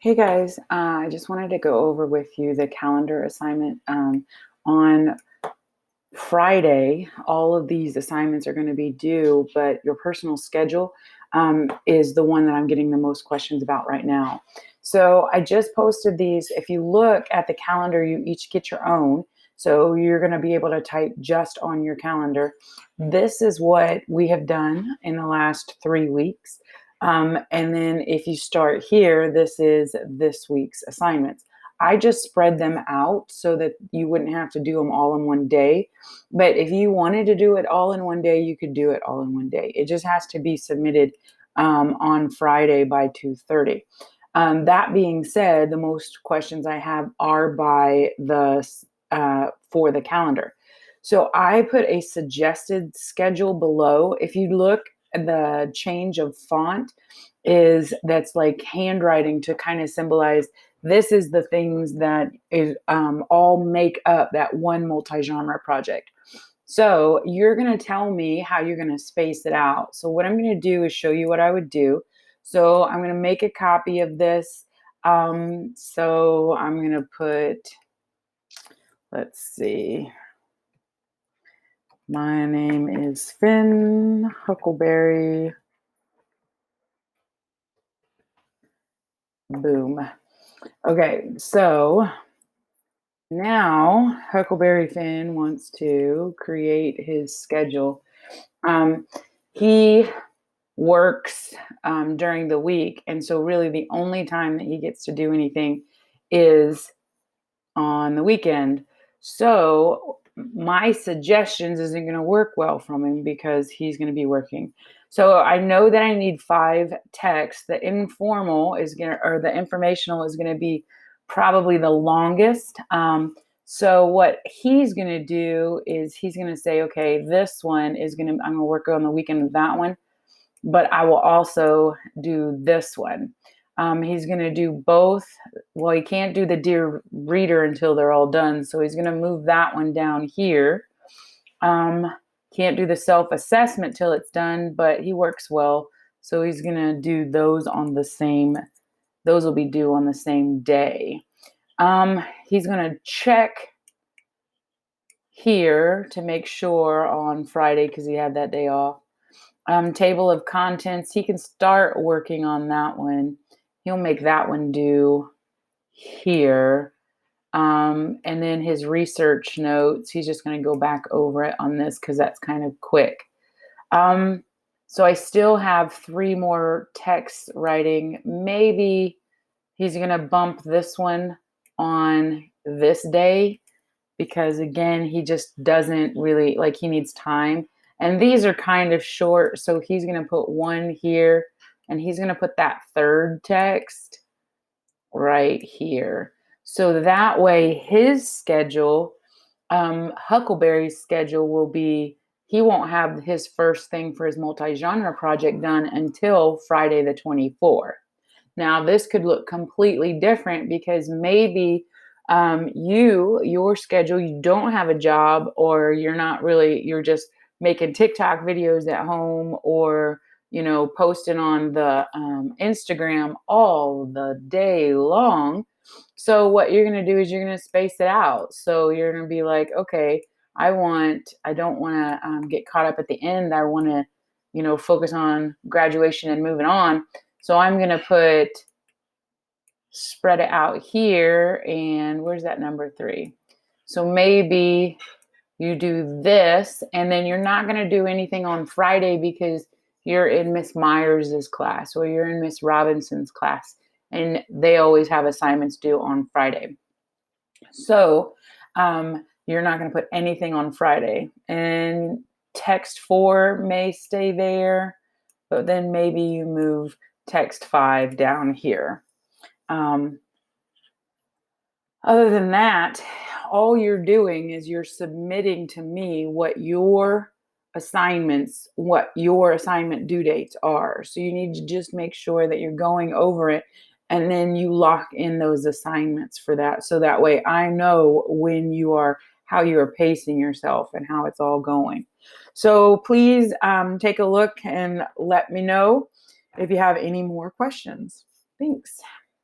Hey guys, I just wanted to go over with you the calendar assignment. On Friday, all of these assignments are going to be due, but your personal schedule is the one that I'm getting the most questions about right now. So I just posted these. If you look at the calendar, you each get your own. So you're going to be able to type just on your calendar. This is what we have done in the last 3 weeks. And then if you start here, this is this week's assignments. I just spread them out so that you wouldn't have to do them all in one day. But if you wanted to do it all in one day, you could do it all in one day. It just has to be submitted on Friday by 2:30. That being said, the most questions I have are by the for the calendar. So I put a suggested schedule below. If you look, the change of font is that's like handwriting to kind of symbolize this is the things that is all make up that one multi-genre project. So you're going to tell me how you're going to space it out. So what I'm going to do is show you what I would do. So I'm going to make a copy of this. So I'm going to put, let's see, my name is Finn Huckleberry. Boom. Okay, so now Huckleberry Finn wants to create his schedule. He works during the week, and so really the only time that he gets to do anything is on the weekend. So my suggestions isn't going to work well from him because he's going to be working. So I know that I need 5 texts. The informal is going to, or the informational is going to be probably the longest. So what he's going to do is he's going to say, okay, this one is going to, I'm going to work on the weekend with that one, but I will also do this one. He's going to do both. Well, he can't do the Dear Reader until they're all done. So he's going to move that one down here. Can't do the self-assessment till it's done, but he works well. So he's going to do those on the same, those will be due on the same day. He's going to check here to make sure on Friday because he had that day off. Table of contents, he can start working on that one. He'll make that one due here. And then his research notes, he's just going to go back over it on this because that's kind of quick. So I still have 3 more text writing. Maybe he's going to bump this one on this day because, again, he just doesn't really, like, he needs time. And these are kind of short, so he's going to put one here, and he's going to put that third text right here. So that way his schedule, Huckleberry's schedule will be, he won't have his first thing for his multi-genre project done until Friday the 24th. Now, this could look completely different because maybe your schedule, you don't have a job, or you're not really, you're just making TikTok videos at home, or, you know, posting on the Instagram all the day long. So what you're going to do is you're going to space it out. So you're going to be like, okay, I don't want to get caught up at the end. I want to, you know, focus on graduation and moving on. So I'm going to spread it out here. And where's that number 3? So maybe you do this, and then you're not going to do anything on Friday because you're in Miss Myers's class or you're in Miss Robinson's class, and they always have assignments due on Friday. So you're not going to put anything on Friday. And text 4 may stay there, but then maybe you move text 5 down here. Other than that, all you're doing is you're submitting to me what your assignment due dates are. So you need to just make sure that you're going over it, and then you lock in those assignments for that. So that way I know how you are pacing yourself and how it's all going. So please take a look and let me know if you have any more questions. Thanks.